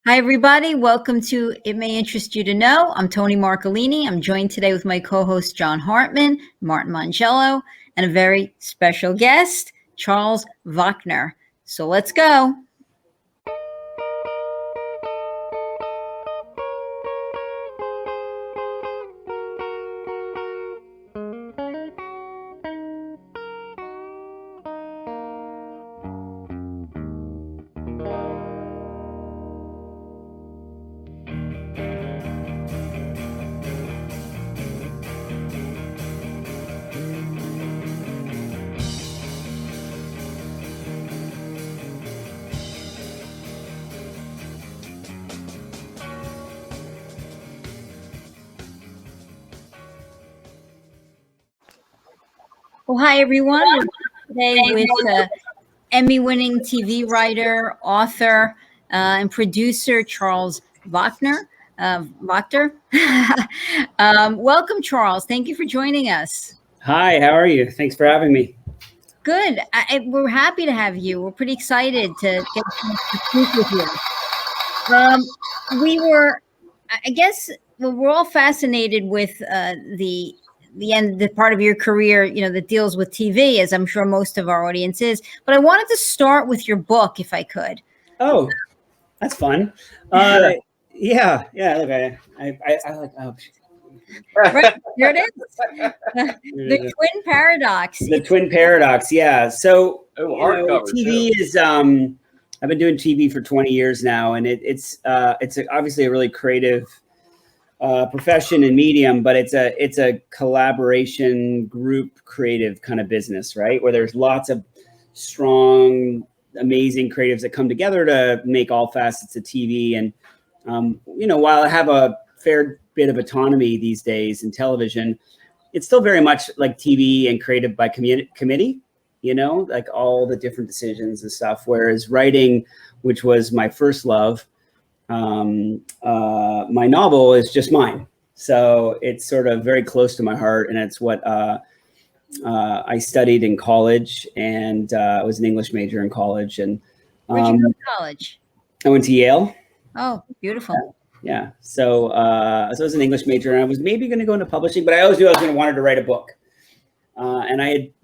Hi, everybody. Welcome to It May Interest You to Know. I'm Tony Marcolini. I'm joined today with my co-host, John Hartman, Martin Mangello, and a very special guest, Charles Wachter. So let's go. Well, hi, everyone. We're today with Emmy-winning TV writer, author, and producer Charles Wachter. Welcome, Charles. Thank you for joining us. Hi, how are you? Thanks for having me. Good. We're happy to have you. We're pretty excited to get to speak with you. We're all fascinated with the part of your career, that deals with TV, as I'm sure most of our audience is. But I wanted to start with your book, if I could. Oh, that's fun. Yeah. Look, I like. Oh, right, here it is. The Twin Paradox. The Twin Paradox. Yeah. So TV is. I've been doing TV for 20 years now, and it's obviously a really creative profession and medium, but it's a collaboration group creative kind of business, right? Where there's lots of strong, amazing creatives that come together to make all facets of TV. And while I have a fair bit of autonomy these days in television, it's still very much like TV and creative by committee, like all the different decisions and stuff. Whereas writing, which was my first love, my novel is just mine. So it's sort of very close to my heart, and it's what I studied in college, and I was an English major in college. And where'd you go to college? I went to Yale. Oh, beautiful. Yeah. So I was an English major, and I was maybe going to go into publishing, but I always knew I was going to wanted to write a book. And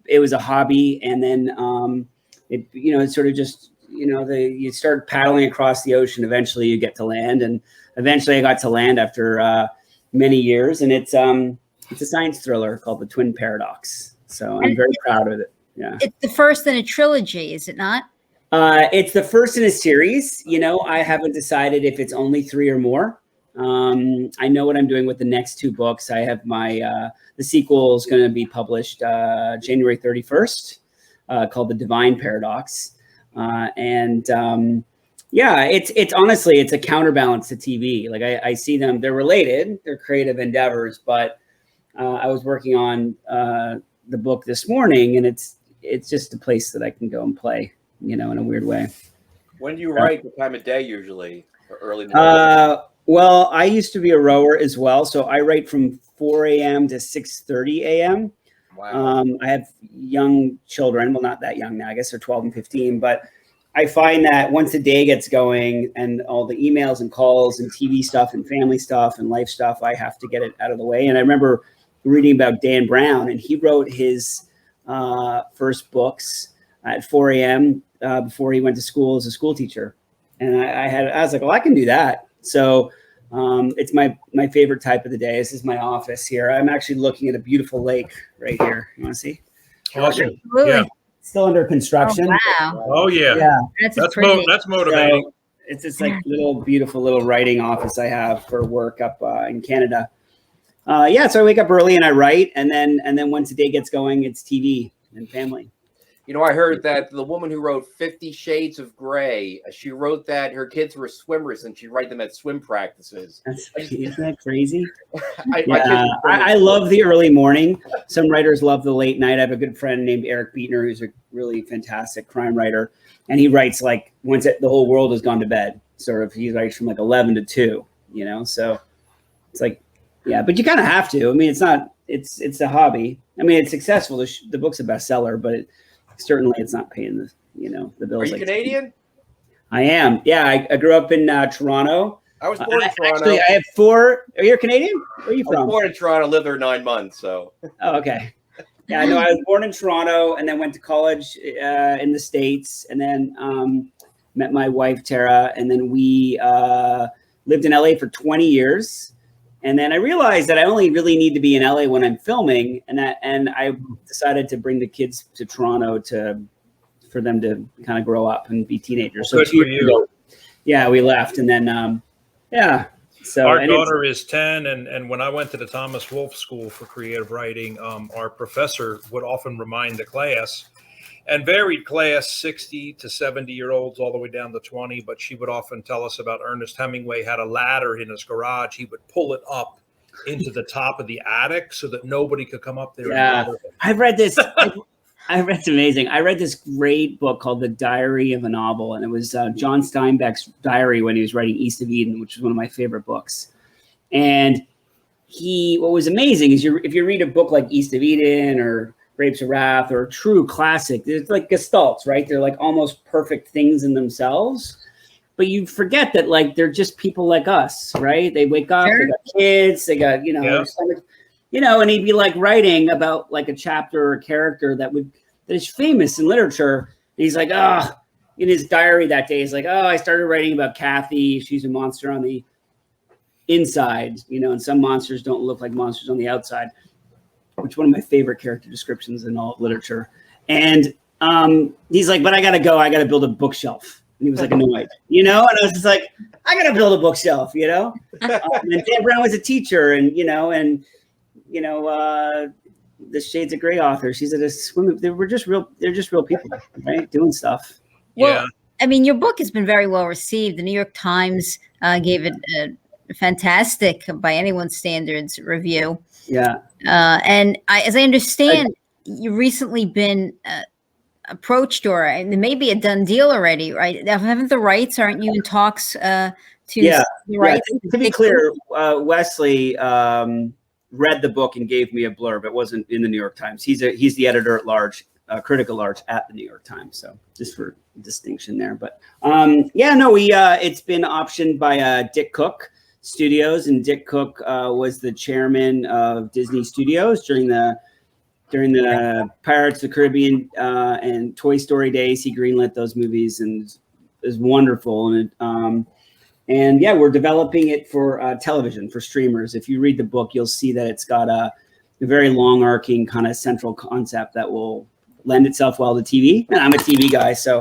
it was a hobby, and then it sort of just. You start paddling across the ocean. Eventually, you get to land, and eventually, I got to land after many years. And it's a science thriller called The Twin Paradox. So I'm very proud of it. Yeah, it's the first in a trilogy, is it not? It's the first in a series. I haven't decided if it's only 3 or more. I know what I'm doing with the next 2 books. I have the sequel is going to be published January 31st, called The Divine Paradox. It's honestly, it's a counterbalance to TV. Like I see them, they're related, they're creative endeavors, but I was working on the book this morning, and it's just a place that I can go and play, in a weird way. When do you write? What time of day usually? Or early morning? Well, I used to be a rower as well. So I write from 4 a.m. to 6:30 a.m. Wow. I have young children. Well, not that young now. I guess they're 12 and 15. But I find that once the day gets going and all the emails and calls and TV stuff and family stuff and life stuff, I have to get it out of the way. And I remember reading about Dan Brown, and he wrote his first books at 4 a.m. Before he went to school as a school teacher. And I was like, well, I can do that. So it's my favorite type of the day. This is my office here. I'm actually looking at a beautiful lake right here. You want to see? Awesome. Yeah. Still under construction. Oh, wow. Oh yeah. Yeah. That's motivating. So it's this beautiful little writing office I have for work up in Canada. So I wake up early and I write, and then once the day gets going, it's TV and family. I heard that the woman who wrote 50 Shades of Grey, she wrote that her kids were swimmers and she'd write them at swim practices. Isn't that crazy? I love the early morning. Some writers love the late night. I have a good friend named Eric Beatner, who's a really fantastic crime writer. And he writes like once the whole world has gone to bed, sort of. He writes from like 11 to 2, so it's like, yeah, but you kind of have to. I mean, it's a hobby. I mean, it's successful. The book's a bestseller, but certainly it's not paying the bills. Are you Canadian? I am. Yeah, I grew up in Toronto. I was born in Toronto. Actually, I have 4. Are you Canadian? Where are you from? I was born in Toronto, lived there 9 months. So. Oh, okay. Yeah, I know. I was born in Toronto and then went to college in the States, and then met my wife Tara, and then we lived in LA for 20 years. And then I realized that I only really need to be in LA when I'm filming, and I decided to bring the kids to Toronto for them to kind of grow up and be teenagers. Well, so 2 years ago, yeah, we left, and then yeah. So our daughter is 10, and when I went to the Thomas Wolfe School for Creative Writing, our professor would often remind the class, and varied class, 60 to 70-year-olds all the way down to 20, but she would often tell us about Ernest Hemingway had a ladder in his garage. He would pull it up into the top of the attic so that nobody could come up there. Yeah, I've read this. It's amazing. I read this great book called The Diary of a Novel, and it was John Steinbeck's diary when he was writing East of Eden, which is one of my favorite books. And what was amazing is if you read a book like East of Eden or Grapes of Wrath or a true classic, it's like gestalts, right? They're like almost perfect things in themselves. But you forget that like they're just people like us, right? They wake up, They got kids, they got, and he'd be like writing about like a chapter or a character that is famous in literature. And he's like, in his diary that day, he's like, I started writing about Kathy. She's a monster on the inside, and some monsters don't look like monsters on the outside, which is one of my favorite character descriptions in all of literature. And he's like, but I got to go. I got to build a bookshelf. And he was like annoyed, and I was just like, I got to build a bookshelf, and Dan Brown was a teacher, and the Shades of Grey author. She's at a swim. They're just real people, right? Doing stuff. Well, yeah. I mean, your book has been very well received. The New York Times gave it a fantastic, by anyone's standards, review. Yeah. And as I understand, you've recently been approached, or maybe a done deal already, right? Haven't the rights? Aren't you in talks to the rights? Yeah. To be clear, Wesley read the book and gave me a blurb. It wasn't in the New York Times. He's the editor at large, critic at large at the New York Times. So just for distinction there. But it's been optioned by Dick Cook Studios, and Dick Cook was the chairman of Disney Studios during the Pirates of the Caribbean and Toy Story days. He greenlit those movies, and is wonderful. And we're developing it for television, for streamers. If you read the book, you'll see that it's got a very long arcing kind of central concept that will lend itself well to TV. And I'm a TV guy, so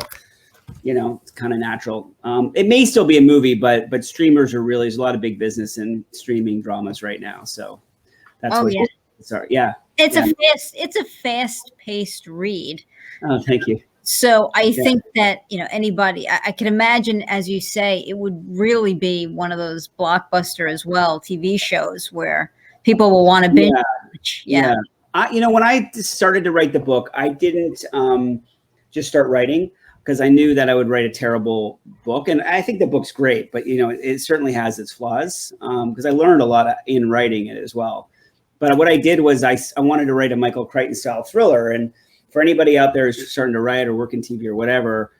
it's kind of natural. It may still be a movie, but streamers are really, there's a lot of big business in streaming dramas right now. So that's it's a fast-paced read. Oh, thank you. So I think that, anybody, I can imagine, as you say, it would really be one of those blockbuster as well, TV shows where people will want to binge watch. Yeah. When I started to write the book, I didn't just start writing because I knew that I would write a terrible book. And I think the book's great, but, it certainly has its flaws because I learned a lot in writing it as well. But what I did was I wanted to write a Michael Crichton style thriller. And for anybody out there who's starting to write or work in TV or whatever,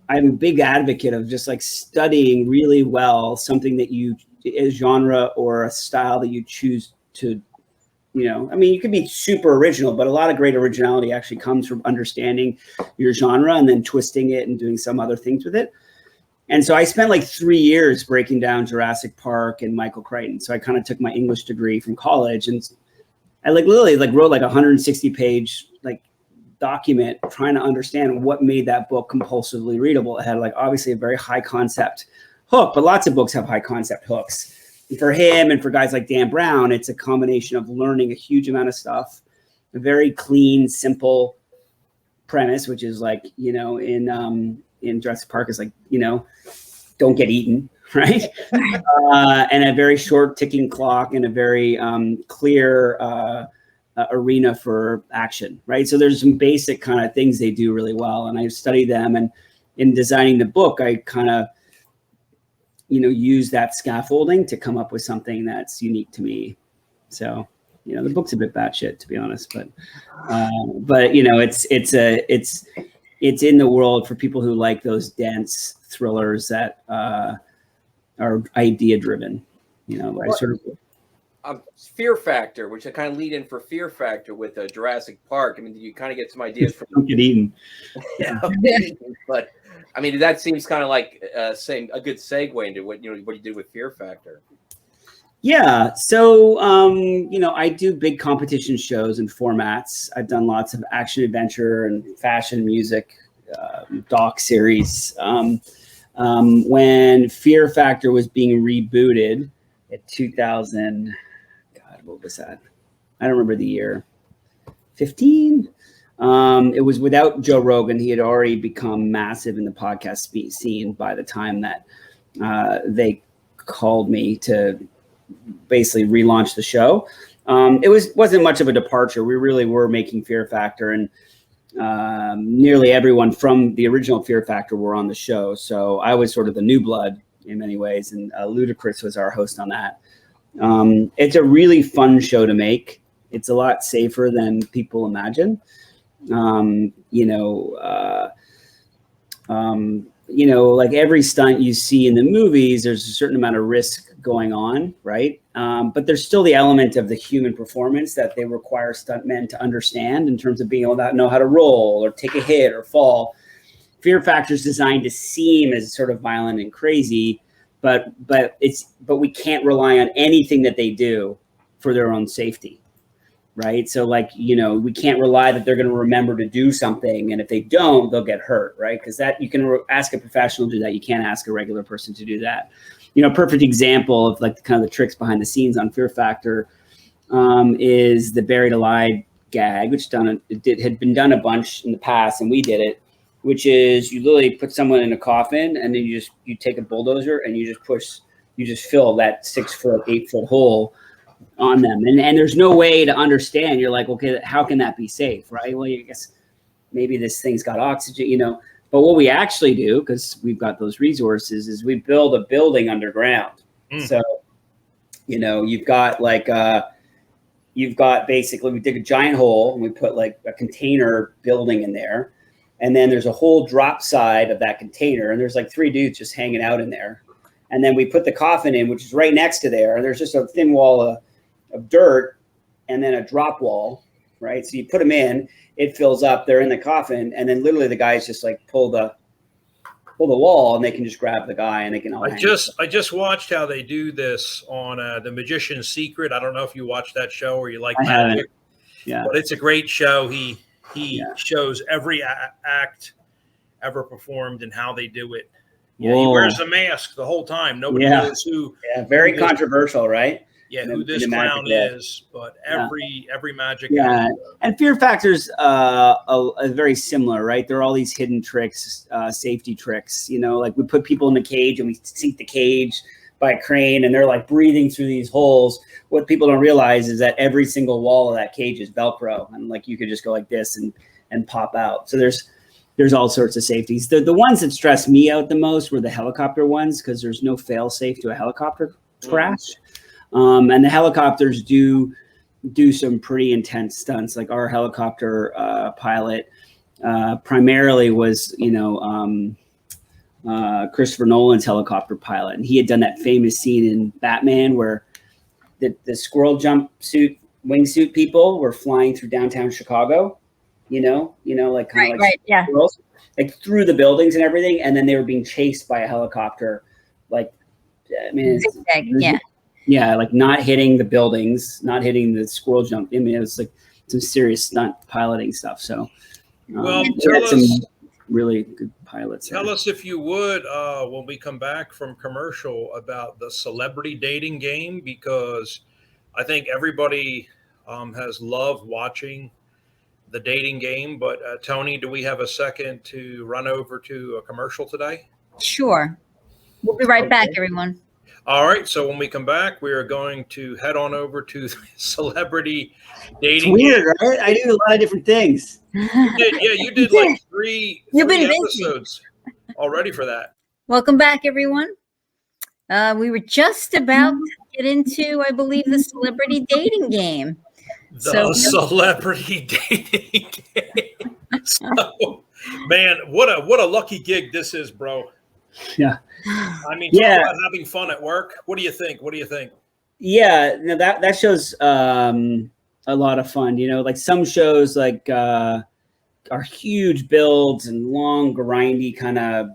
I'm a big advocate of just like studying really well something that a genre or a style that you choose to, you could be super original, but a lot of great originality actually comes from understanding your genre and then twisting it and doing some other things with it. And so I spent like 3 years breaking down Jurassic Park and Michael Crichton. So I kind of took my English degree from college, and I literally wrote like 160-page document trying to understand what made that book compulsively readable. It had obviously a very high concept hook, but lots of books have high concept hooks. And for him and for guys like Dan Brown, it's a combination of learning a huge amount of stuff, a very clean, simple premise, which is in Jurassic Park is don't get eaten, right? And a very short ticking clock and a very clear arena for action, right? So there's some basic kind of things they do really well, and I studied them. And in designing the book, I kind of, use that scaffolding to come up with something that's unique to me. So, the book's a bit batshit, to be honest, but it's in the world for people who like those dense thrillers that are idea driven. I sort of Fear Factor, which I kind of lead in for Fear Factor with Jurassic Park. I mean, you kind of get some ideas from don't get eaten. Yeah, but I mean, that seems kind of like saying a good segue into what you did with Fear Factor. Yeah, so I do big competition shows and formats. I've done lots of action adventure and fashion music doc series. When Fear Factor was being rebooted in 2000, God, what was that? I don't remember the year. 15. It was without Joe Rogan. He had already become massive in the podcast scene by the time that they called me to basically relaunch the show. It wasn't much of a departure. We really were making Fear Factor, and nearly everyone from the original Fear Factor were on the show. So I was sort of the new blood in many ways, and Ludacris was our host on that. It's a really fun show to make. It's a lot safer than people imagine. Like every stunt you see in the movies, there's a certain amount of risk going on, right? But there's still the element of the human performance that they require stuntmen to understand in terms of being able to know how to roll or take a hit or fall. Fear Factor is designed to seem as sort of violent and crazy, but we can't rely on anything that they do for their own safety. Right. So we can't rely that they're going to remember to do something. And if they don't, they'll get hurt. Right. Because that you can ask a professional to do that. You can't ask a regular person to do that. Perfect example of kind of the tricks behind the scenes on Fear Factor is the Buried Allied Gag, which had been done a bunch in the past. And we did it, which is you literally put someone in a coffin and then you take a bulldozer and you just fill that 6 foot, 8 foot hole on them, and there's no way to understand. You're like, okay, how can that be safe, right? Well, I guess maybe this thing's got oxygen, but what we actually do, because we've got those resources, is we build a building underground. So you've got basically, we dig a giant hole and we put like a container building in there, and then there's a whole drop side of that container, and there's like 3 dudes just hanging out in there. And then we put the coffin in, which is right next to there. And there's just a thin wall of dirt and then a drop wall, right? So you put them in, it fills up, they're in the coffin. And then literally the guys just pull the wall and they can just grab the guy and they can all I just watched how they do this on The Magician's Secret. I don't know if you watch that show or you like magic. Yeah. But it's a great show. He shows every act ever performed and how they do it. Yeah, he wears a mask the whole time. Nobody knows who. Yeah, very controversial, right? Yeah, who this clown is, but every magic. Yeah, and Fear Factor's very similar, right? There are all these hidden tricks, safety tricks. Like we put people in the cage and we seat the cage by a crane, and they're like breathing through these holes. What people don't realize is that every single wall of that cage is Velcro, and like you could just go like this and pop out. So there's all sorts of safeties. The ones that stressed me out the most were the helicopter ones, because there's no fail safe to a helicopter crash. And the helicopters do some pretty intense stunts. Like our helicopter pilot primarily was, Christopher Nolan's helicopter pilot. And he had done that famous scene in Batman where the squirrel jumpsuit, wingsuit people were flying through downtown Chicago. Like kind of like squirrels, like through the buildings and everything, and then they were being chased by a helicopter. Like, I mean, like not hitting the buildings, not hitting the squirrel jump. I mean, it was like some serious stunt piloting stuff. So, tell us, some really good pilots. Tell us, if you would, when we come back from commercial, about the celebrity dating game, because I think everybody has loved watching the dating game. But Tony, do we have a second to run over to a commercial today? Sure. We'll be right back, everyone. All right. So when we come back, we are going to head on over to the celebrity dating. It's weird, right? I do a lot of different things. You did like three episodes already for that. Welcome back, everyone. We were just about to get into, I believe, the celebrity dating game. Celebrity dating game. So, man, what a lucky gig this is, bro. Yeah. I mean, talk about having fun at work. What do you think? Yeah, no, that show's a lot of fun. You know, like some shows like are huge builds and long, grindy kind of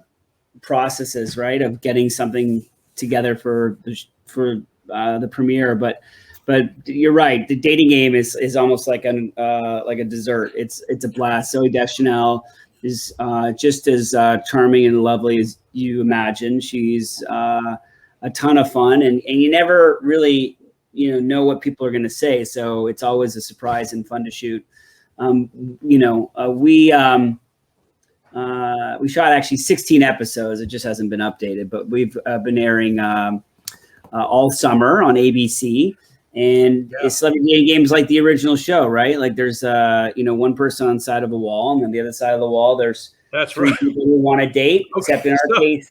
processes, right, of getting something together for the premiere. But you're right, the dating game is almost like a dessert. It's a blast. Zooey Deschanel is just as charming and lovely as you imagine. She's a ton of fun, and you never really know what people are going to say, so it's always a surprise and fun to shoot. We shot actually 16 episodes. It just hasn't been updated, but we've been airing all summer on ABC. And it's celebrity dating games like the original show, right? Like there's one person on the side of a wall, and then the other side of the wall there's three people who want to date. Except in our case,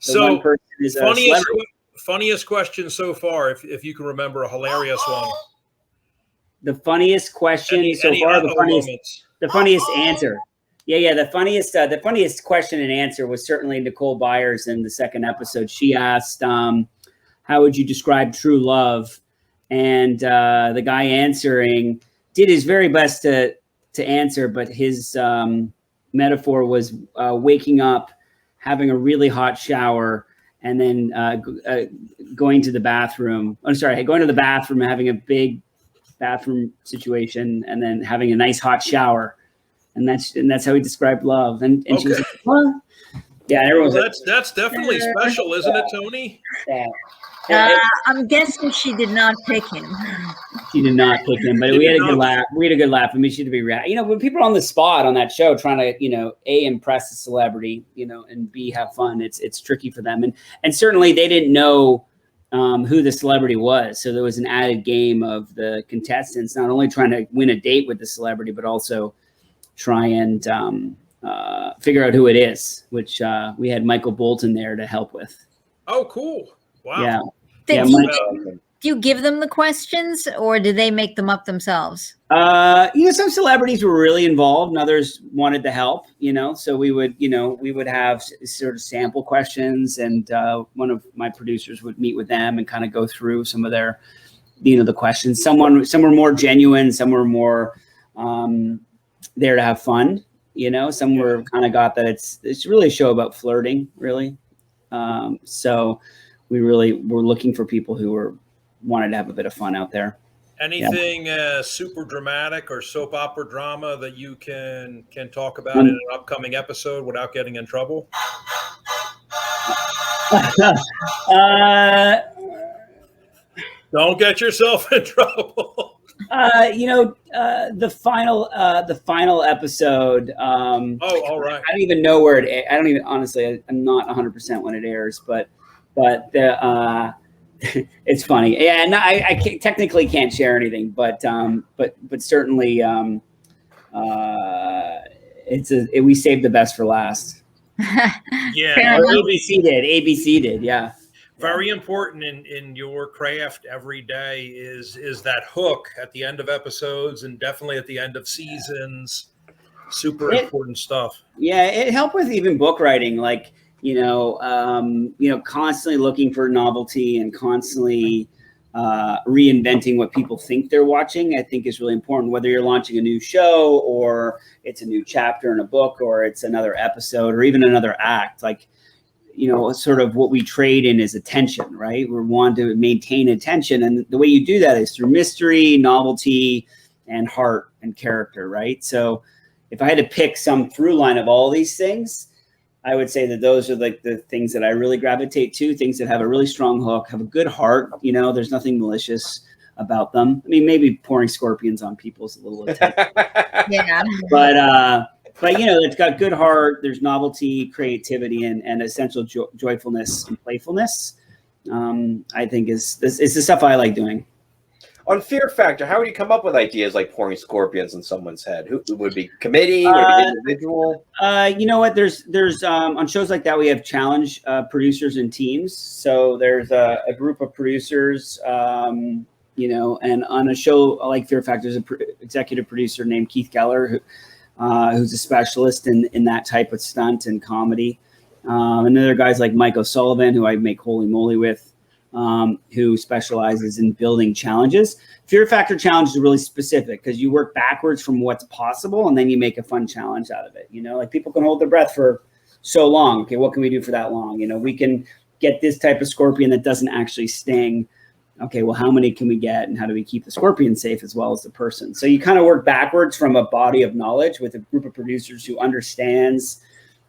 one person is a celebrity. Funniest question so far, if you can remember a hilarious one. The funniest question so far, the funniest answer. Yeah. The funniest question and answer was certainly Nicole Byers in the second episode. She asked, "How would you describe true love?" And the guy answering did his very best to answer, but his metaphor was waking up, having a really hot shower, and then going to the bathroom. Going to the bathroom, having a big bathroom situation, and then having a nice hot shower. And that's how he described love. And she was like, "What?" Yeah, everyone's that's definitely special, isn't it, Tony? Yeah. I'm guessing she did not pick him. She did not pick him, but we had a good laugh. I mean, she had to be when people are on the spot on that show trying to, A, impress a celebrity, and B, have fun. It's tricky for them. And certainly they didn't know who the celebrity was. So there was an added game of the contestants not only trying to win a date with the celebrity, but also try and figure out who it is, which we had Michael Bolton there to help with. Oh, cool. Wow. Yeah. Do you give them the questions, or do they make them up themselves? Some celebrities were really involved and others wanted to help, so we would have sort of sample questions, and one of my producers would meet with them and kind of go through some of their, the questions. Some were more genuine, some were more there to have fun, some were kind of got that it's really a show about flirting, really. So we really were looking for people who wanted to have a bit of fun out there. Anything super dramatic or soap opera drama that you can talk about in an upcoming episode without getting in trouble? Don't get yourself in trouble. The final episode. All right. I don't even know where it. I don't even honestly. I'm not 100% when it airs, but the it's funny. Yeah, and I technically can't share anything, but certainly we saved the best for last. Yeah, ABC did. Yeah. Very important in your craft every day is that hook at the end of episodes and definitely at the end of seasons. Super important stuff. Yeah, it helped with even book writing, like constantly looking for novelty and constantly reinventing what people think they're watching. I think is really important, whether you're launching a new show or it's a new chapter in a book or it's another episode or even another act. Like, sort of what we trade in is attention, right? We want to maintain attention. And the way you do that is through mystery, novelty, and heart and character, right? So if I had to pick some through line of all these things, I would say that those are like the things that I really gravitate to, things that have a really strong hook, have a good heart. There's nothing malicious about them. I mean, maybe pouring scorpions on people is a little intense. Yeah. But it's got good heart. There's novelty, creativity, and essential joyfulness and playfulness. I think is the stuff I like doing. On Fear Factor, how would you come up with ideas like pouring scorpions in someone's head? Who would it be? Committee? Would it be individual? You know what? There's on shows like that we have challenge producers and teams. So there's a group of producers. And on a show like Fear Factor, there's an executive producer named Keith Geller who's a specialist in that type of stunt and comedy. And then there are guys like Mike O'Sullivan, who I make Holy Moly with, who specializes in building challenges. Fear Factor challenge is really specific because you work backwards from what's possible and then you make a fun challenge out of it. You know, like people can hold their breath for so long. Okay, what can we do for that long? You know, we can get this type of scorpion that doesn't actually sting. Okay, well, how many can we get and how do we keep the scorpion safe as well as the person? So you kind of work backwards from a body of knowledge with a group of producers who understands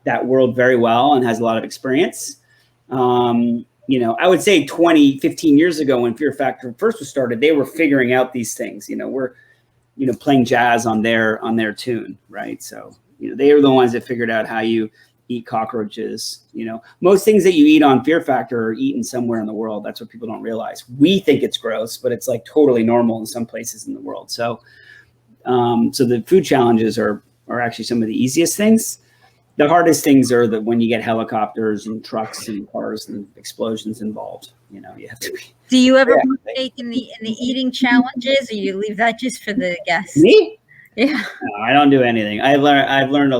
that world very well and has a lot of experience. You know, I would say 15 years ago when Fear Factor first was started, they were figuring out these things. You know, we're, you know, playing jazz on their tune, right? So, you know, they were the ones that figured out how you eat cockroaches. You know, most things that you eat on Fear Factor are eaten somewhere in the world. That's what people don't realize. We think it's gross, but it's like totally normal in some places in the world. So, so the food challenges are actually some of the easiest things. The hardest things are when you get helicopters and trucks and cars and explosions involved. You know, you have to be. Do you ever partake in the eating challenges, or you leave that just for the guests? Me? Yeah. No, I don't do anything. I've learned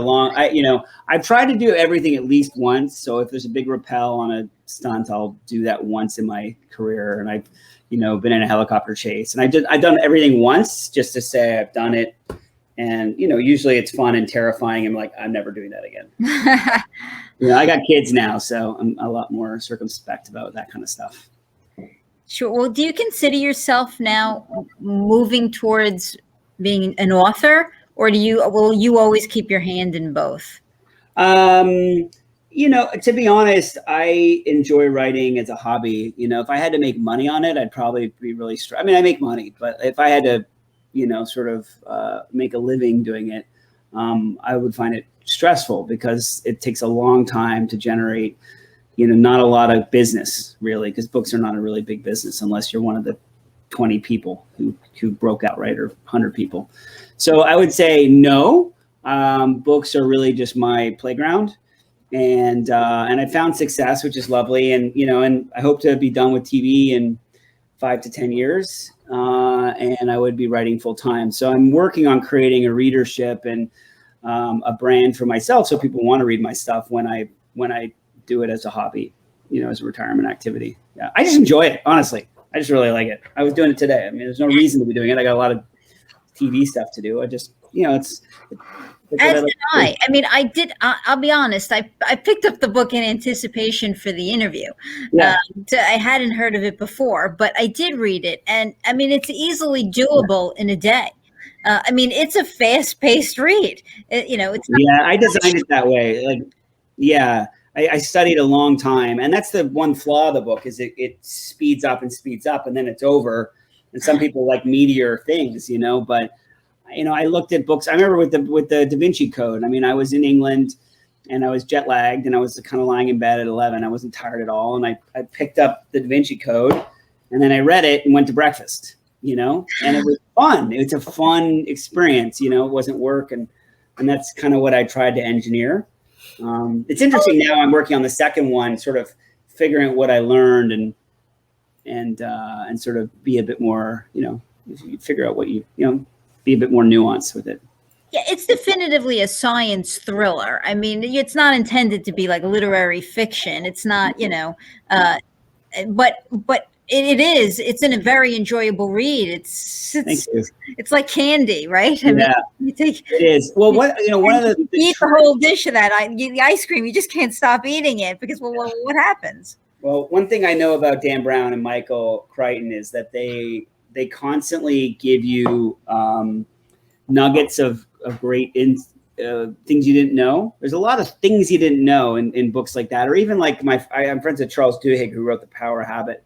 I've tried to do everything at least once. So if there's a big rappel on a stunt, I'll do that once in my career. And I've, you know, been in a helicopter chase, and I've done everything once just to say I've done it. And, you know, usually it's fun and terrifying. I'm like, I'm never doing that again. You know, I got kids now, so I'm a lot more circumspect about that kind of stuff. Sure. Well, do you consider yourself now moving towards being an author, or will you always keep your hand in both? You know, to be honest, I enjoy writing as a hobby. You know, if I had to make money on it, I'd probably be really I mean, I make money, but if I had to, you know, sort of make a living doing it, I would find it stressful because it takes a long time to generate, you know, not a lot of business really, because books are not a really big business unless you're one of the 20 people who broke out, right, or 100 people. So I would say no. Books are really just my playground, and I found success, which is lovely, and you know, and I hope to be done with TV in 5 to 10 years. And I would be writing full time. So I'm working on creating a readership and a brand for myself, so people want to read my stuff when I do it as a hobby, you know, as a retirement activity. Yeah, I just enjoy it, honestly. I just really like it. I was doing it today. I mean, there's no reason to be doing it. I got a lot of TV stuff to do. I just, you know, it's as did I. I mean, I did. I'll be honest. I picked up the book in anticipation for the interview. Yeah. I hadn't heard of it before, but I did read it, and I mean, it's easily doable in a day. I mean, it's a fast-paced read. You know, it's not I designed it that way. Like, yeah, I studied a long time, and that's the one flaw of the book is it speeds up, and then it's over. And some people like meteor things, you know, but. You know, I looked at books. I remember with the Da Vinci Code. I mean, I was in England and I was jet lagged and I was kind of lying in bed at 11. I wasn't tired at all. And I picked up the Da Vinci Code and then I read it and went to breakfast, you know, and it was fun. It's a fun experience, you know, it wasn't work. And that's kind of what I tried to engineer. It's interesting now I'm working on the second one, sort of figuring out what I learned and sort of be a bit more, you know, you figure out what you know, be a bit more nuanced with it. Yeah, it's definitively a science thriller. I mean, it's not intended to be like literary fiction. It's not, you know, but it is. It's a very enjoyable read. It's like candy, right? I mean, you take it is. Well, one of the eat the whole dish of that. The ice cream. You just can't stop eating it because what happens? Well, one thing I know about Dan Brown and Michael Crichton is that they constantly give you nuggets of great things you didn't know. There's a lot of things you didn't know in books like that, or even like I'm friends with Charles Duhigg, who wrote The Power of Habit,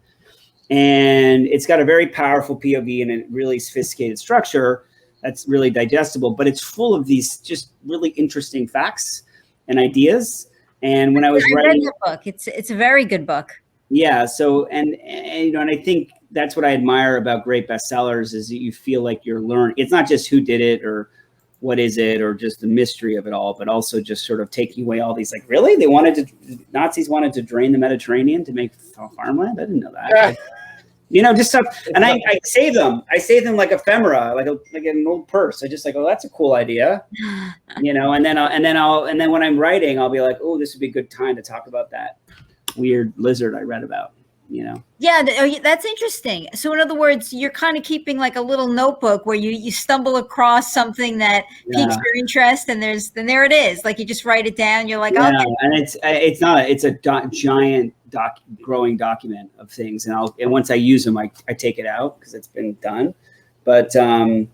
and it's got a very powerful POV and a really sophisticated structure that's really digestible, but it's full of these just really interesting facts and ideas. And when I was writing the book, it's a very good book. Yeah. So, and you know, and I think that's what I admire about great bestsellers is that you feel like you're learning. It's not just who did it or what is it or just the mystery of it all, but also just sort of taking away all these, like, really? Nazis wanted to drain the Mediterranean to make farmland? I didn't know that. just stuff. And I save them. I save them like ephemera, like an old purse. I just like, oh, that's a cool idea, and then when I'm writing, I'll be like, oh, this would be a good time to talk about that weird lizard I read about. Yeah, that's interesting. So in other words, you're kind of keeping like a little notebook where you stumble across something that piques your interest, and there it is. Like you just write it down. You're like, okay. And it's a giant growing document of things, and once I use them, I take it out because it's been done. But I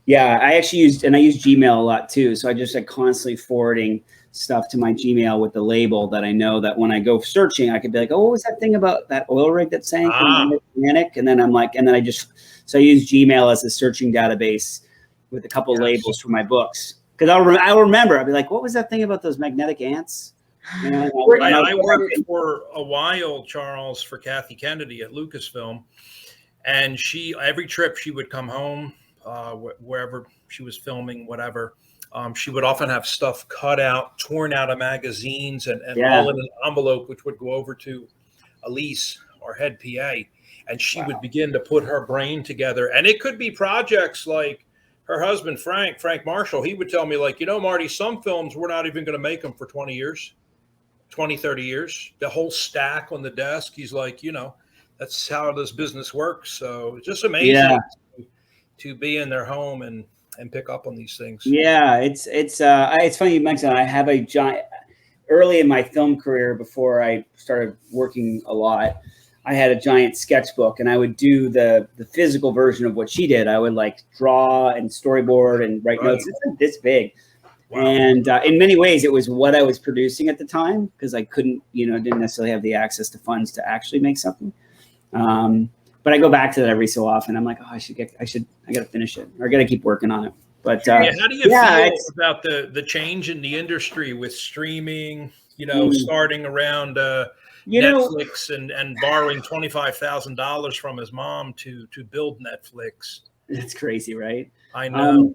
actually use Gmail a lot too. So I just like constantly forwarding stuff to my Gmail with the label that I know that when I go searching, I could be like, oh, what was that thing about that oil rig that sank in the Atlantic? And then I use Gmail as a searching database with a couple labels for my books. Because I'll remember, I'll be like, what was that thing about those magnetic ants? I worked for a while, Charles, for Kathy Kennedy at Lucasfilm. And every trip she would come home, wherever she was filming, whatever, she would often have stuff cut out, torn out of magazines, and all in an envelope, which would go over to Elise, our head PA. And she would begin to put her brain together. And it could be projects like her husband, Frank Marshall. He would tell me, like, Marty, some films, we're not even going to make them for 20 years, 20, 30 years. The whole stack on the desk. He's like, that's how this business works. So it's just amazing to be in their home and pick up on these things. Yeah, it's funny you mentioned that. I have a giant, early in my film career, before I started working a lot, I had a giant sketchbook, and I would do the physical version of what she did. I would like draw and storyboard and write notes. It's like this big. Wow. And in many ways, it was what I was producing at the time, because I couldn't, didn't necessarily have the access to funds to actually make something. But I go back to that every so often. I'm like, oh, I got to finish it, or I got to keep working on it. But how do you feel about the change in the industry with streaming, starting around Netflix and borrowing $25,000 from his mom to build Netflix? That's crazy, right? I know.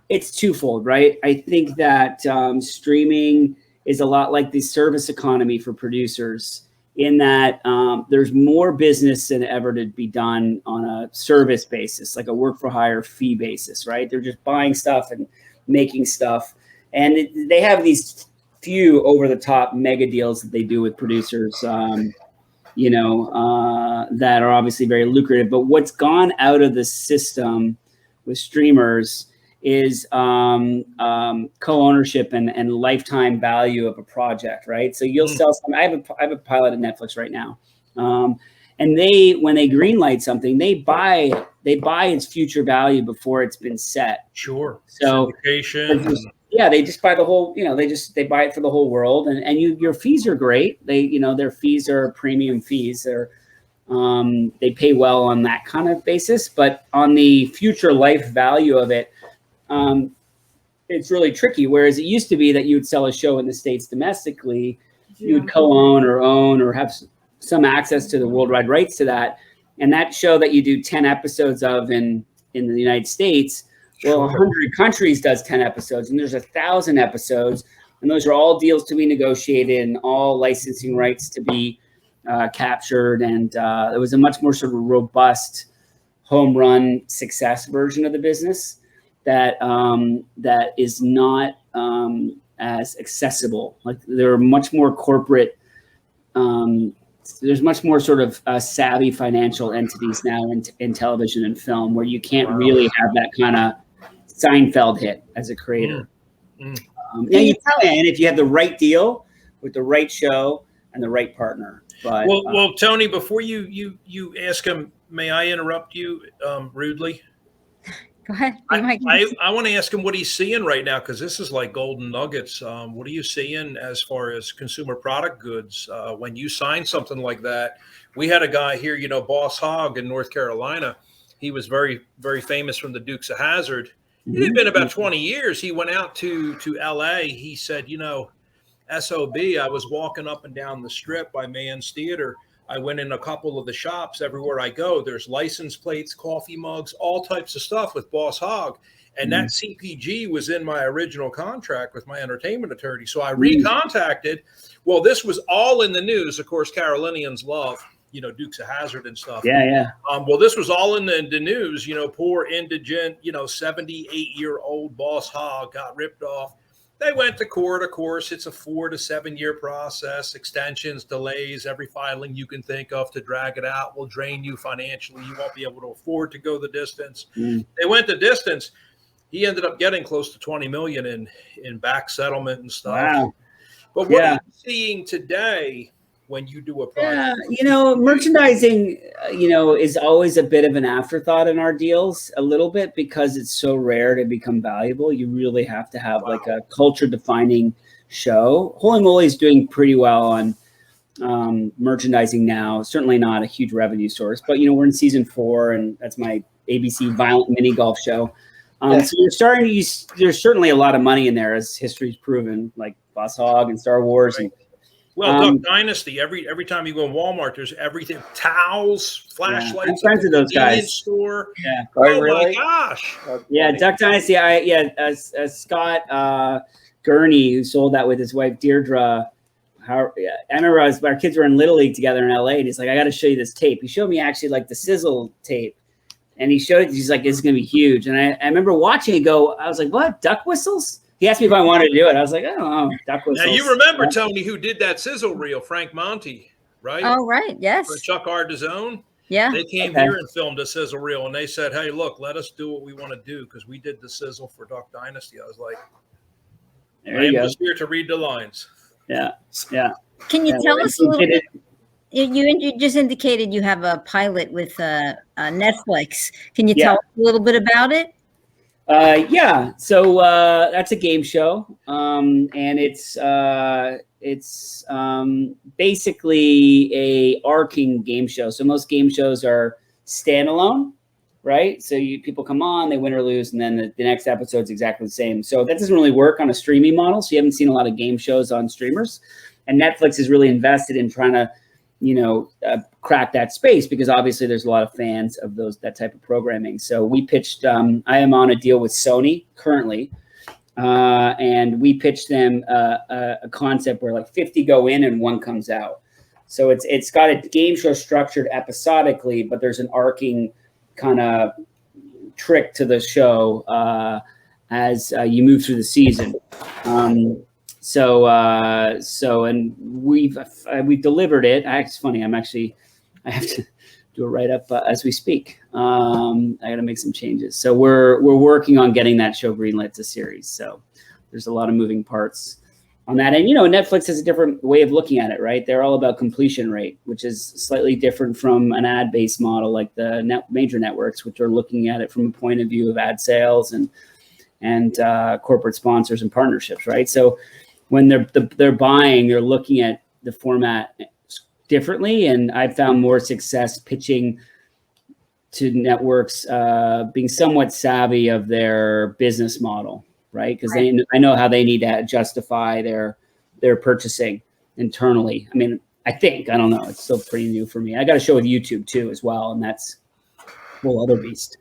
It's twofold, right? I think that streaming is a lot like the service economy for producers, in that there's more business than ever to be done on a service basis, like a work for hire fee basis, right? They're just buying stuff and making stuff. And they have these few over the top mega deals that they do with producers, that are obviously very lucrative. But what's gone out of the system with streamers is co-ownership and lifetime value of a project, right? So you'll sell some. I have a pilot at Netflix right now, and when they greenlight something, they buy its future value before it's been set. Sure. So they just buy the whole. They buy it for the whole world, and your fees are great. Their fees are premium fees. They pay well on that kind of basis, but on the future life value of it, it's really tricky. Whereas it used to be that you would sell a show in the States domestically, you would co-own or own or have some access to the worldwide rights to that. And that show that you do 10 episodes of in the United States, 100 countries does 10 episodes, and there's 1,000 episodes. And those are all deals to be negotiated and all licensing rights to be captured. And it was a much more sort of robust home run success version of the business that is not as accessible. Like there are much more corporate, there's much more sort of savvy financial entities now in television and film, where you can't really have that kind of Seinfeld hit as a creator. And if you have the right deal with the right show and the right partner. But well, Tony, before you ask him, may I interrupt you rudely? Go ahead. I want to ask him what he's seeing right now, because this is like golden nuggets. What are you seeing as far as consumer product goods? When you sign something like that, we had a guy here, Boss Hogg in North Carolina. He was very, very famous from the Dukes of Hazzard. It had been about 20 years. He went out to LA. He said, SOB, I was walking up and down the strip by Mann's Theater. I went in a couple of the shops. Everywhere I go, there's license plates, coffee mugs, all types of stuff with Boss Hogg. And that CPG was in my original contract with my entertainment attorney. So I recontacted. Well, this was all in the news. Of course, Carolinians love, Dukes of Hazzard and stuff. Yeah. Well, this was all in the news, poor indigent, 78-year-old boss hog got ripped off. They went to court. Of course, it's a 4 to 7 year process, extensions, delays, every filing you can think of to drag it out will drain you financially. You won't be able to afford to go the distance. They went the distance. He ended up getting close to $20 million in back settlement and stuff. Wow. But what are you seeing today when you do a project? Yeah, merchandising, is always a bit of an afterthought in our deals, a little bit, because it's so rare to become valuable. You really have to have like a culture defining show. Holy Moly is doing pretty well on merchandising now. Certainly not a huge revenue source, but we're in season 4, and that's my ABC Violent Mini Golf show. So you're starting to use, there's certainly a lot of money in there, as history's proven, like Boss Hog and Star Wars. Right. Well, Duck Dynasty, every time you go in Walmart, there's everything, towels, flashlights. I'm friends with those guys. Store. Yeah. Oh, really? My gosh. Yeah, Duck Dynasty. Scott Gurney, who sold that with his wife Deirdre. I remember our kids were in Little League together in LA, and he's like, I got to show you this tape. He showed me actually like the sizzle tape. And he showed it. He's like, "It's gonna be huge." And I remember watching it go. I was like, "What? Duck whistles?" He asked me if I wanted to do it. I was like, "I don't know, duck whistles." Now you remember Tony, who did that sizzle reel, Frank Monty, right? Oh, right, yes. For Chuck Ardizone. Yeah. They came here and filmed a sizzle reel, and they said, "Hey, look, let us do what we want to do because we did the sizzle for Duck Dynasty." I was like, "I am just here to read the lines." Yeah. Can you tell us a little bit? You just indicated you have a pilot with Netflix. Can you tell us a little bit about it? So that's a game show, and it's basically a arcing game show. So most game shows are standalone, right? So people come on, they win or lose, and then the next episode's exactly the same. So that doesn't really work on a streaming model. So you haven't seen a lot of game shows on streamers, and Netflix is really invested in trying to crack that space, because obviously there's a lot of fans of that type of programming. So we pitched, I am on a deal with Sony currently, and we pitched them a concept where like 50 go in and 1 comes out. So it's got a game show structured episodically, but there's an arcing kind of trick to the show as you move through the season. And we've delivered it. It's funny. I have to do a write-up as we speak. I got to make some changes. So we're working on getting that show greenlit to series. So there's a lot of moving parts on that. And, Netflix has a different way of looking at it, right? They're all about completion rate, which is slightly different from an ad-based model like the major networks, which are looking at it from a point of view of ad sales and corporate sponsors and partnerships, right? So when they're buying, they're looking at the format differently, and I've found more success pitching to networks being somewhat savvy of their business model, right? Because I know how they need to justify their purchasing internally. I mean, I don't know. It's still pretty new for me. I got a show with YouTube too as well, and that's a whole other beast.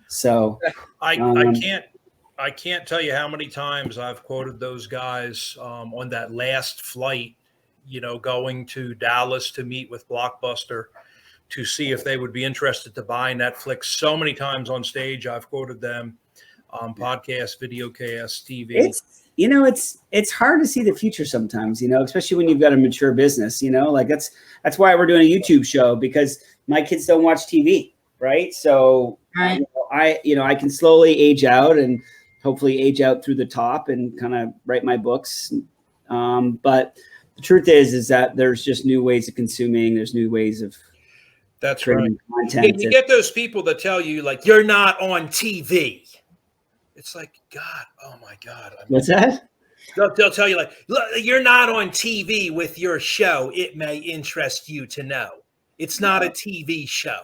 So I can't tell you how many times I've quoted those guys on that last flight, going to Dallas to meet with Blockbuster to see if they would be interested to buy Netflix. So many times on stage, I've quoted them, podcasts, videocasts, TV. It's hard to see the future sometimes, especially when you've got a mature business, like that's why we're doing a YouTube show, because my kids don't watch TV, right? So I can slowly age out and hopefully age out through the top and kind of write my books. But the truth is that there's just new ways of consuming. There's new ways of creating content. You get those people that tell you like, you're not on TV. It's like, God, oh my God. What's that? They'll tell you like, look, you're not on TV with your show. It may interest you to know. It's not a TV show.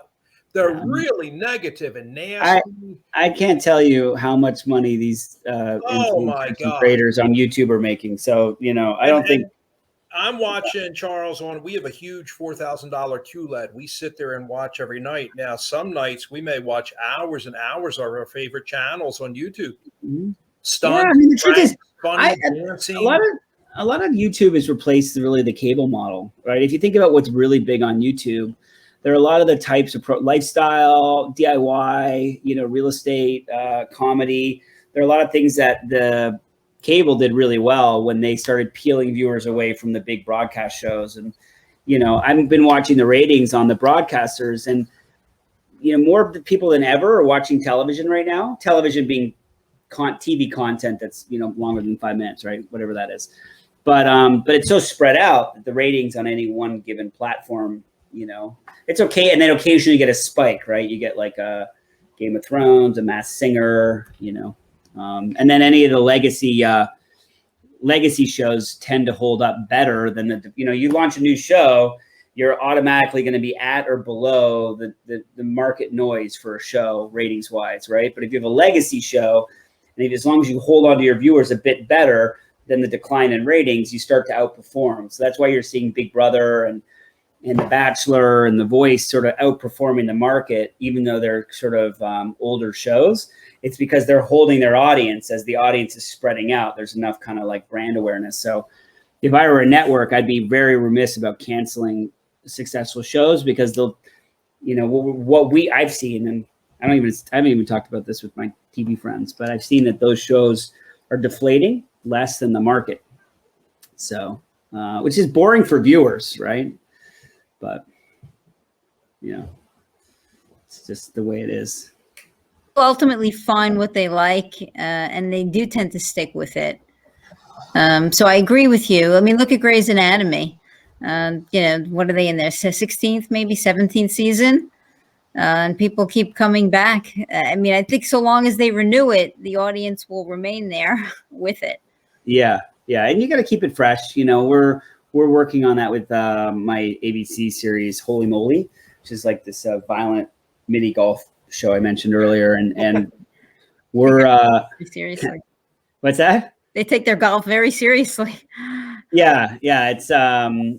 They're really negative and nasty. I can't tell you how much money these creators on YouTube are making. So, I don't think I'm watching, Charles, we have a huge $4,000 QLED. We sit there and watch every night. Now, some nights we may watch hours and hours of our favorite channels on YouTube. Mm-hmm. Stunts, yeah, I mean, the truth is, funny, a lot of YouTube has replaced really the cable model, right? If you think about what's really big on YouTube, there are a lot of the types of lifestyle, DIY, real estate, comedy. There are a lot of things that the cable did really well when they started peeling viewers away from the big broadcast shows. And, I've been watching the ratings on the broadcasters, and, more people than ever are watching television right now. Television being TV content that's, longer than 5 minutes, right? Whatever that is. But it's so spread out that the ratings on any one given platform, it's okay. And then occasionally you get a spike, right? You get like a Game of Thrones, a Masked Singer, and then any of the legacy shows tend to hold up better than you launch a new show, you're automatically going to be at or below the market noise for a show ratings wise, right? But if you have a legacy show, and as long as you hold on to your viewers a bit better than the decline in ratings, you start to outperform. So that's why you're seeing Big Brother and The Bachelor and The Voice sort of outperforming the market, even though they're sort of older shows. It's because they're holding their audience as the audience is spreading out. There's enough kind of like brand awareness. So if I were a network, I'd be very remiss about canceling successful shows, because they'll, I've seen, and I haven't even talked about this with my TV friends, but I've seen that those shows are deflating less than the market. So, which is boring for viewers, right? But, it's just the way it is. Ultimately find what they like, and they do tend to stick with it. So I agree with you. I mean, look at Grey's Anatomy. What are they in there? 16th, maybe 17th season? And people keep coming back. I mean, I think so long as they renew it, the audience will remain there with it. Yeah. And you got to keep it fresh. We're working on that with my ABC series, HOLEY, which is like this violent mini golf show I mentioned earlier. And we're seriously. What's that? They take their golf very seriously. Yeah. It's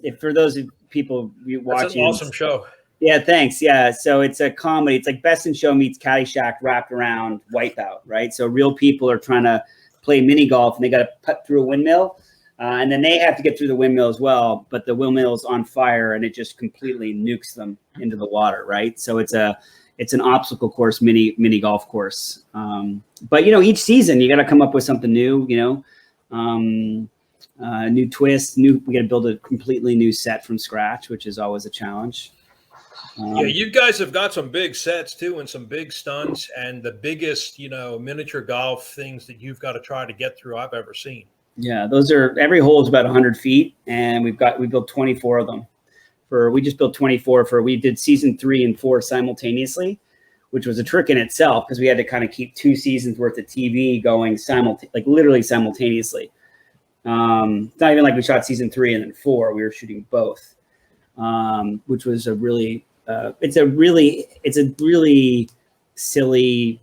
if for those people watching, it's an awesome show. Yeah, thanks. Yeah, so it's a comedy. It's like Best in Show meets Caddyshack wrapped around Wipeout, right? So real people are trying to play mini golf, and they got to putt through a windmill, and then they have to get through the windmill as well. But the windmill is on fire, and it just completely nukes them into the water, right? So it's an obstacle course, mini golf course. But each season you got to come up with something new. New twist. We got to build a completely new set from scratch, which is always a challenge. Yeah, you guys have got some big sets too, and some big stunts, and the biggest, miniature golf things that you've got to try to get through I've ever seen. Yeah, every hole is about 100 feet, and we built 24 of them. We just built 24 we did season 3 and 4 simultaneously, which was a trick in itself, because we had to kind of keep 2 seasons worth of TV going literally simultaneously. It's not even like we shot season 3 and then 4. We were shooting both, which was a really it's a really silly,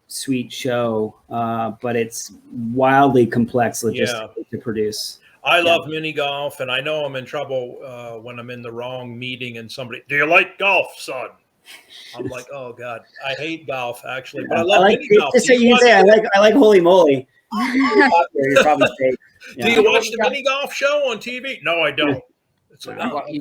sweet show, but it's wildly complex logistically to produce. I love mini golf, and I know I'm in trouble when I'm in the wrong meeting and somebody, do you like golf, son? I'm like, oh God, I hate golf actually, but I love mini golf. Just so you can say, I like Holy Moly. You're probably safe. Do you watch the mini golf show on TV? No, I don't. It's like, okay.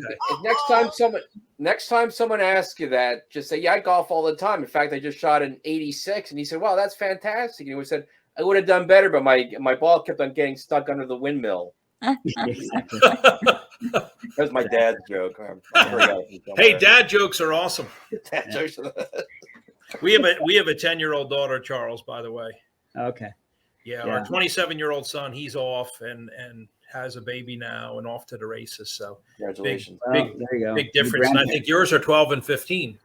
Next time someone asks you that, just say, yeah, I golf all the time. In fact, I just shot an 86. And he said, wow, that's fantastic. And he said, I would have done better, but my ball kept on getting stuck under the windmill. That was my dad's joke. Hey, dad jokes are awesome. We have a 10-year-old daughter, Charles, by the way. Okay. Yeah, our 27-year-old son, he's off and has a baby now and off to the races. So congratulations. There you go. Big difference. And I think yours are 12 and 15.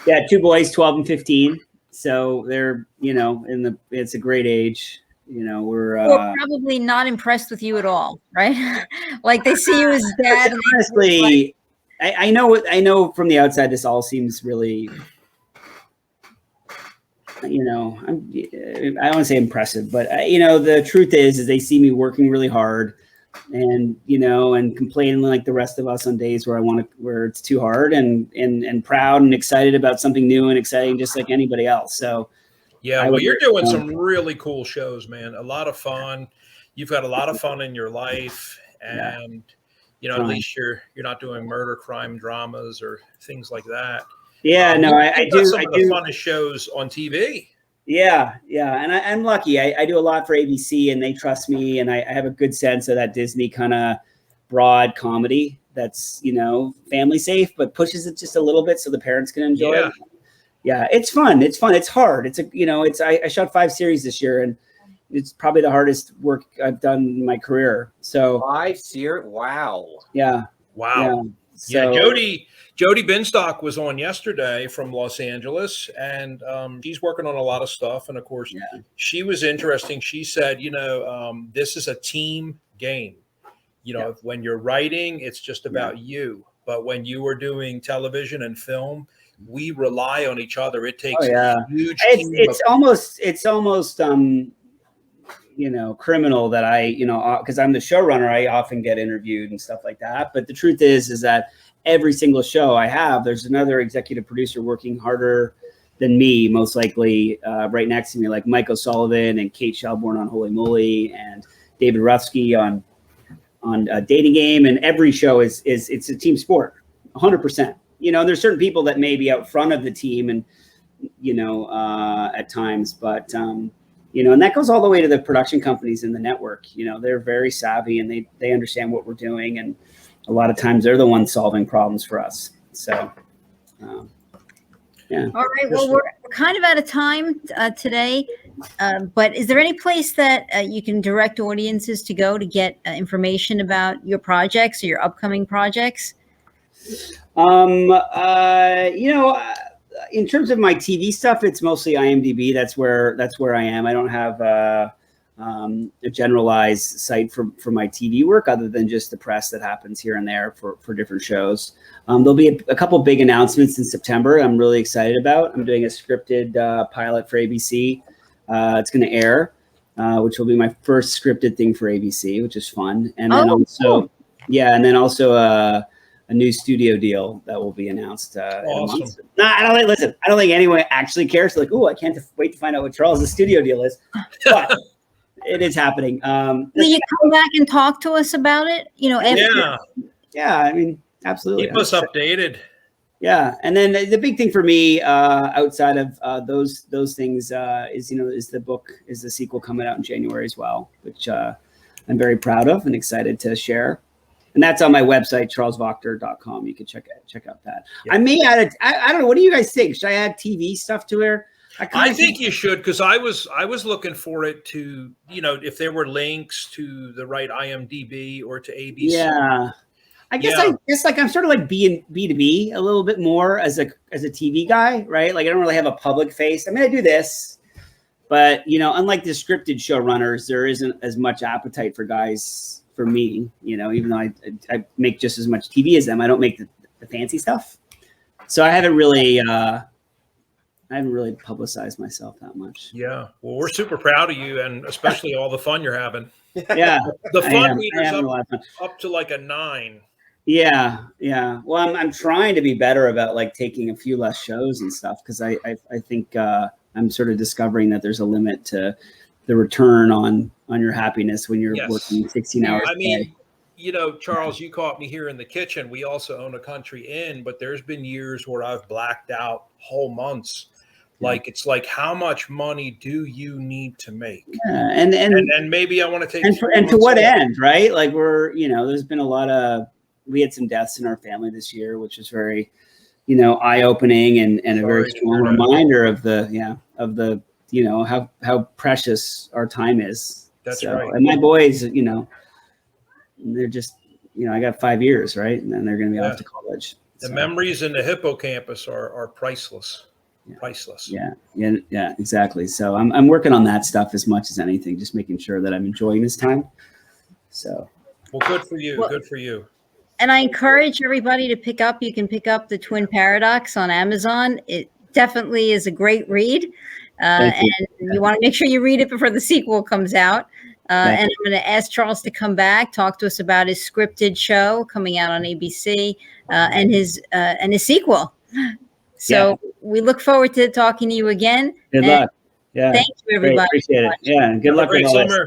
Yeah, 2 boys, 12 and 15. So they're, it's a great age. We're probably not impressed with you at all, right? Like they see you as dad. Honestly, I know from the outside, this all seems really, I don't want to say impressive, but the truth is they see me working really hard. and and complaining like the rest of us on days where it's too hard, and proud and excited about something new and exciting, just like anybody else. So yeah, well, you're doing some really cool shows, man. A lot of fun. You've got a lot of fun in your life, and at least you're not doing murder, crime dramas or things like that. Yeah, no, I do. Some of the funnest shows on TV. Yeah, and I'm lucky. I do a lot for ABC, and they trust me, and I have a good sense of that Disney kind of broad comedy that's family safe, but pushes it just a little bit so the parents can enjoy it. Yeah, it's fun. It's hard. I shot 5 series this year, and it's probably the hardest work I've done in my career. So 5 series. Wow. Yeah. Wow. Yeah. So, Jody Binstock was on yesterday from Los Angeles, and she's working on a lot of stuff. And of course, she was interesting. She said, this is a team game. When you're writing, it's just about you. But when you are doing television and film, we rely on each other. It takes a huge team. It's almost criminal that because I'm the showrunner, I often get interviewed and stuff like that. But the truth is that every single show I have, there's another executive producer working harder than me, most likely, right next to me, like Mike O'Sullivan and Kate Shelbourne on Holy Moly, and David Ruffsky on Dating Game. And every show it's a team sport, 100%. There's certain people that may be out front of the team and, at times, but, and that goes all the way to the production companies in the network. They're very savvy, and they understand what we're doing. And a lot of times they're the ones solving problems for us. So, yeah. All right. Well, we're kind of out of time today, but is there any place that you can direct audiences to go to get information about your projects or your upcoming projects? In terms of my TV stuff, it's mostly IMDb. That's where I am. I don't have a generalized site for my TV work, other than just the press that happens here and there for different shows. There'll be a couple big announcements in September I'm really excited about. I'm doing a scripted pilot for ABC. It's going to air, which will be my first scripted thing for ABC, which is fun. And then also a new studio deal that will be announced. Awesome. I don't think anyone actually cares. Like, I can't wait to find out what Charles' studio deal is. But it is happening. Will you come back and talk to us about it? Yeah. I mean, absolutely. Keep us updated. Yeah, and then the big thing for me, outside of those things, is the sequel coming out in January as well, which I'm very proud of and excited to share. And that's on my website, charleswachter.com. You can check out that. Yeah. I may add it. I don't know. What do you guys think? Should I add TV stuff to her? I think you should, because I was looking for it to, if there were links to the right IMDb or to ABC. Yeah. I guess I'm sort of like B2B a little bit more as a TV guy, right? Like I don't really have a public face. I mean, I do this, but unlike the scripted showrunners, there isn't as much appetite for guys. For me, even though I make just as much TV as them, I don't make the fancy stuff. So I haven't really publicized myself that much. Yeah. Well, we're super proud of you, and especially all the fun you're having. Yeah. The fun meter's up to like a 9. Yeah. Well, I'm trying to be better about like taking a few less shows and stuff, because I think I'm sort of discovering that there's a limit to the return on your happiness when you're working 16 hours a day. Charles, you caught me here in the kitchen. We also own a country inn, but there's been years where I've blacked out whole months. Like, it's like, how much money do you need to make? Yeah, and maybe I want to take and to what end, right? Like there's been we had some deaths in our family this year, which was very, eye-opening and a very strong reminder of how precious our time is. That's right. And my boys, they're just, I got 5 years, right? And then they're going to be off to college. The memories in the hippocampus are priceless. Yeah. Priceless. Yeah, exactly. So I'm working on that stuff as much as anything, just making sure that I'm enjoying this time. So. Well, good for you. Good for you. And I encourage everybody to you can pick up The Twin Paradox on Amazon. It definitely is a great read. And you want to make sure you read it before the sequel comes out. And I'm going to ask Charles to come back, talk to us about his scripted show coming out on ABC and his sequel. So we look forward to talking to you again. Good luck. Yeah. Thank you, everybody. Great. Appreciate it. Yeah. And good luck with all this.